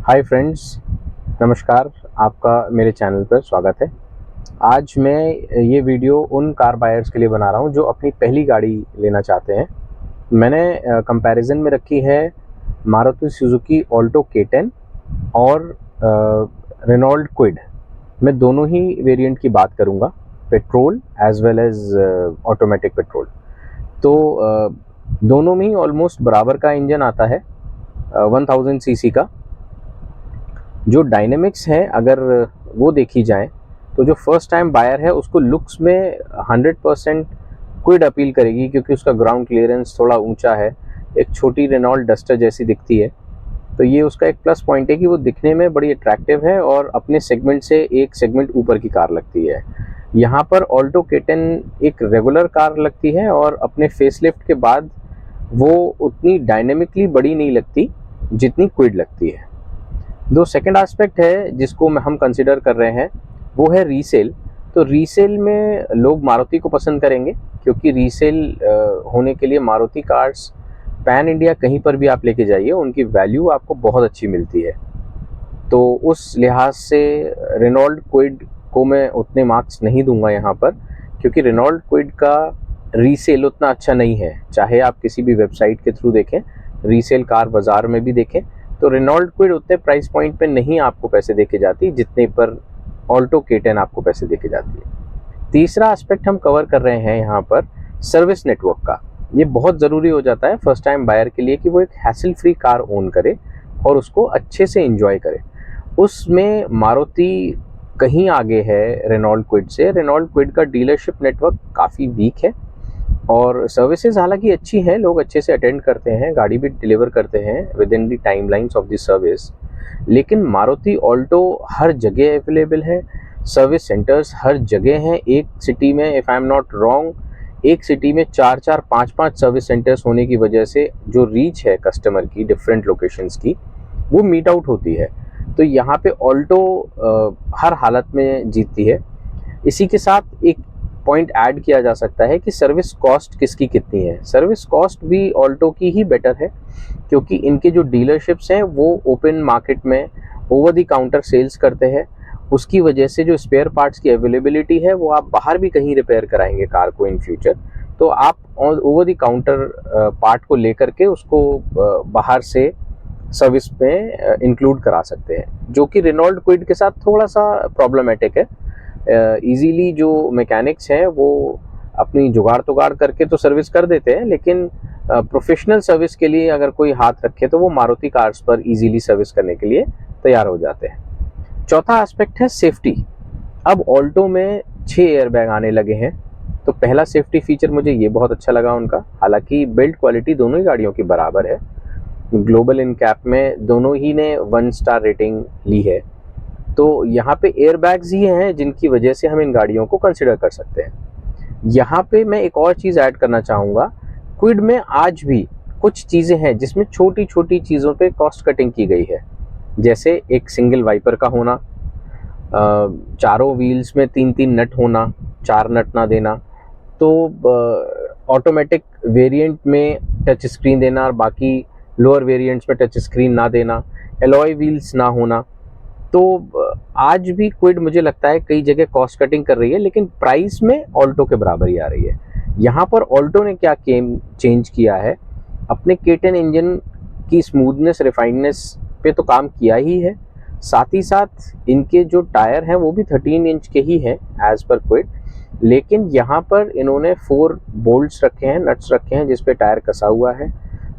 Hi friends, नमस्कार। आपका मेरे चैनल पर स्वागत है। आज मैं ये वीडियो उन कार बायर्स के लिए बना रहा हूँ जो अपनी पहली गाड़ी लेना चाहते हैं। मैंने कंपैरिजन में रखी है मारुति सुजुकी ऑल्टो K10 और रेनॉल्ट क्विड। मैं दोनों ही वेरिएंट की बात करूँगा, petrol as well as automatic petrol. तो दोनों में ही ऑलमोस्ट बराबर का इंजन आता है, 1000 सीसी का। जो डायनेमिक्स है अगर वो देखी जाए तो जो फर्स्ट टाइम बायर है उसको लुक्स में 100% क्विड अपील करेगी, क्योंकि उसका ग्राउंड क्लियरेंस थोड़ा ऊंचा है, एक छोटी रेनॉल्ट डस्टर जैसी दिखती है। तो ये उसका एक प्लस पॉइंट है कि वो दिखने में बड़ी अट्रैक्टिव है और अपने सेगमेंट से एक सेगमेंट ऊपर की कार लगती है। यहाँ पर ऑल्टो K10 एक रेगुलर कार लगती है और अपने फेसलिफ्ट के बाद वो उतनी डायनेमिकली बड़ी नहीं लगती जितनी क्विड लगती है। दो सेकंड एस्पेक्ट है जिसको हम कंसिडर कर रहे हैं, वो है रीसेल। तो रीसेल में लोग मारुति को पसंद करेंगे, क्योंकि रीसेल होने के लिए मारुति कार्स पैन इंडिया कहीं पर भी आप लेके जाइए उनकी वैल्यू आपको बहुत अच्छी मिलती है। तो उस लिहाज से रेनॉल्ट क्विड को मैं उतने मार्क्स नहीं दूंगा यहाँ पर, क्योंकि रेनॉल्ट क्विड का रीसेल उतना अच्छा नहीं है। चाहे आप किसी भी वेबसाइट के थ्रू देखें, रीसेल कार बाज़ार में भी देखें, तो रेनॉल्ट क्विड उतने प्राइस पॉइंट पे नहीं आपको पैसे देके जाती जितने पर ऑल्टो K10 आपको पैसे देके जाती है। तीसरा एस्पेक्ट हम कवर कर रहे हैं यहाँ पर सर्विस नेटवर्क का। ये बहुत ज़रूरी हो जाता है फर्स्ट टाइम बायर के लिए कि वो एक हैसल फ्री कार ओन करे और उसको अच्छे से एंजॉय करे। उसमें मारुति कहीं आगे है रेनॉल्ट क्विड से। रेनॉल्ट क्विड का डीलरशिप नेटवर्क काफ़ी वीक है और सर्विसेज हालांकि अच्छी हैं, लोग अच्छे से अटेंड करते हैं, गाड़ी भी डिलीवर करते हैं with in the timelines of the service. लेकिन मारुति ऑल्टो हर जगह अवेलेबल है, सर्विस सेंटर्स हर जगह हैं। एक सिटी में, if I am not wrong, एक सिटी में 4-4, 5-5 सर्विस सेंटर्स होने की वजह से जो रीच है कस्टमर की डिफरेंट लोकेशंस की, वो मीट आउट होती है। तो यहाँ पे ऑल्टो हर हालत में जीतती है। इसी के साथ एक पॉइंट ऐड किया जा सकता है कि सर्विस कॉस्ट किसकी कितनी है। सर्विस कॉस्ट भी ऑल्टो की ही बेटर है, क्योंकि इनके जो डीलरशिप्स हैं वो ओपन मार्केट में ओवर द काउंटर सेल्स करते हैं। उसकी वजह से जो स्पेयर पार्ट्स की अवेलेबिलिटी है वो आप बाहर भी कहीं रिपेयर कराएंगे कार को इन फ्यूचर, तो आप ओवर द काउंटर पार्ट को लेकर के उसको बाहर से सर्विस में इंक्लूड करा सकते हैं, जो कि रेनॉल्ट क्विड के साथ थोड़ा सा प्रॉब्लमेटिक है। इजीली जो मैकेनिक्स हैं वो अपनी जुगाड़ तुगाड़ करके तो सर्विस कर देते हैं, लेकिन प्रोफेशनल सर्विस के लिए अगर कोई हाथ रखे तो वो मारुति कार्स पर इजीली सर्विस करने के लिए तैयार हो जाते हैं। चौथा एस्पेक्ट है सेफ्टी। अब ऑल्टो में 6 एयरबैग आने लगे हैं, तो पहला सेफ्टी फीचर मुझे ये बहुत अच्छा लगा उनका। हालांकि बिल्ड क्वालिटी दोनों ही गाड़ियों की बराबर है, ग्लोबल इनकैप में दोनों ही ने 1 स्टार रेटिंग ली है। तो यहाँ पे एयरबैग्स ही हैं जिनकी वजह से हम इन गाड़ियों को कंसिडर कर सकते हैं। यहाँ पे मैं एक और चीज़ ऐड करना चाहूँगा, क्विड में आज भी कुछ चीज़ें हैं जिसमें छोटी छोटी चीज़ों पे कॉस्ट कटिंग की गई है, जैसे एक सिंगल वाइपर का होना, चारों व्हील्स में 3-3 नट होना, 4 नट ना देना, तो ऑटोमेटिक वेरिएंट में टच स्क्रीन देना और बाकी लोअर वेरिएंट्स में टच स्क्रीन ना देना, एलॉय व्हील्स ना होना। तो आज भी क्विड मुझे लगता है कई जगह कॉस्ट कटिंग कर रही है, लेकिन प्राइस में ऑल्टो के बराबर ही आ रही है। यहाँ पर ऑल्टो ने क्या चेंज किया है, अपने K10 इंजन की स्मूथनेस, रिफाइंडनेस पे तो काम किया ही है, साथ ही साथ इनके जो टायर हैं वो भी 13 इंच के ही हैं एज पर क्विड। लेकिन यहाँ पर इन्होंने 4 बोल्ट्स रखे हैं, नट्स रखे हैं जिस पे टायर कसा हुआ है,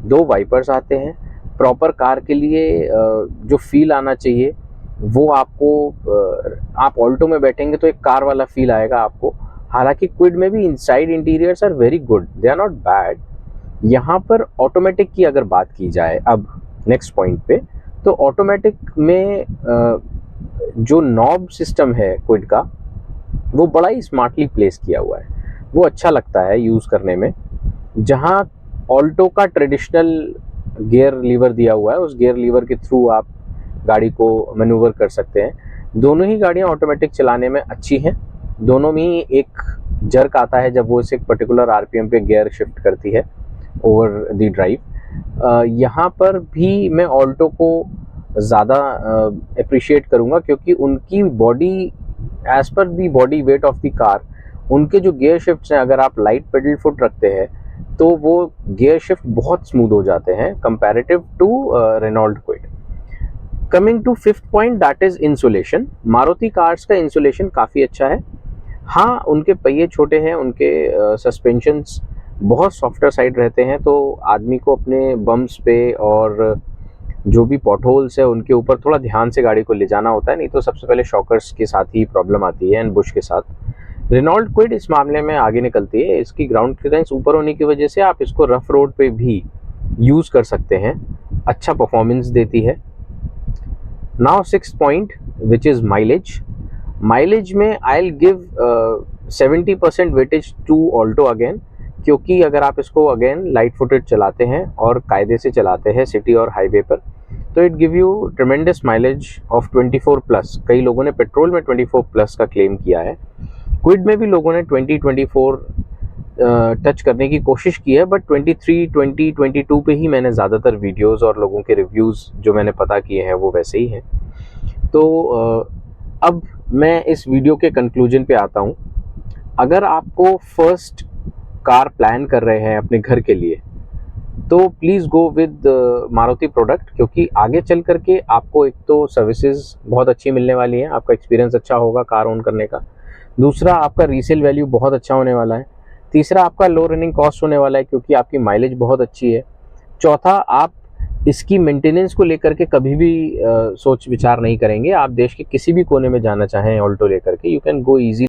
2 वाइपर्स आते हैं। प्रॉपर कार के लिए जो फील आना चाहिए वो आपको, आप ऑल्टो में बैठेंगे तो एक कार वाला फील आएगा आपको। हालांकि क्विड में भी inside interiors are very good, they are not bad. यहाँ पर ऑटोमेटिक की अगर बात की जाए अब नेक्स्ट पॉइंट पे, तो ऑटोमेटिक में जो नॉब सिस्टम है क्विड का वो बड़ा ही स्मार्टली प्लेस किया हुआ है, वो अच्छा लगता है यूज़ करने में। जहाँ ऑल्टो का ट्रेडिशनल गियर लीवर दिया हुआ है, उस गियर लीवर के थ्रू आप गाड़ी को मैन्यूवर कर सकते हैं। दोनों ही गाड़ियाँ ऑटोमेटिक चलाने में अच्छी हैं, दोनों में ही एक जर्क आता है जब वो इसे एक पर्टिकुलर आरपीएम पे गियर शिफ्ट करती है ओवर द ड्राइव। यहाँ पर भी मैं ऑल्टो को ज़्यादा अप्रिशिएट करूँगा, क्योंकि उनकी body as per the body weight of the car, उनके जो गियर शिफ्ट्स हैं, अगर आप लाइट पेडल फुट रखते हैं तो वो गियर शिफ्ट बहुत स्मूथ हो जाते हैं comparative to Renault Kwid. Coming to fifth point, that is insulation. Maruti cars का इंसुलेशन काफ़ी अच्छा है। हाँ, उनके पहिए छोटे हैं, उनके सस्पेंशंस बहुत सॉफ्टर साइड रहते हैं, तो आदमी को अपने बम्प्स पे और जो भी पॉट होल्स है उनके ऊपर थोड़ा ध्यान से गाड़ी को ले जाना होता है, नहीं तो सबसे पहले शॉकर्स के साथ ही प्रॉब्लम आती है एंड बुश के साथ। रेनॉल्ट क्विड इस मामले में आगे निकलती है, इसकी ग्राउंड क्लियरेंस ऊपर होने की वजह से आप इसको रफ रोड पे भी यूज़ कर सकते हैं, अच्छा परफॉर्मेंस देती है। Now six point which is mileage. Mileage में I will give 70% weightage to Alto again, क्योंकि अगर आप इसको अगेन लाइट फुटेड चलाते हैं और कायदे से चलाते हैं सिटी और हाईवे पर, तो it give you ट्रेमेंडस mileage of 24+। कई लोगों ने पेट्रोल में 24+ का क्लेम किया है। क्विड में भी लोगों ने 20-24 टच करने की कोशिश की है, बट 23, 20, 22 पे ही मैंने ज़्यादातर वीडियोस और लोगों के रिव्यूज़ जो मैंने पता किए हैं वो वैसे ही हैं। तो अब मैं इस वीडियो के कंक्लूजन पे आता हूँ। अगर आपको फर्स्ट कार प्लान कर रहे हैं अपने घर के लिए, तो please go with Maruti product, क्योंकि आगे चल करके आपको एक तो सर्विसेज बहुत अच्छी मिलने वाली हैं, आपका एक्सपीरियंस अच्छा होगा कार ओन करने का। दूसरा, आपका रीसेल वैल्यू बहुत अच्छा होने वाला है। तीसरा, आपका लो रनिंग कॉस्ट होने वाला है, क्योंकि आपकी माइलेज बहुत अच्छी है। चौथा, आप इसकी मेंटेनेंस को लेकर के कभी भी सोच विचार नहीं करेंगे। आप देश के किसी भी कोने में जाना चाहें ऑल्टो लेकर के, यू कैन गो ईजी।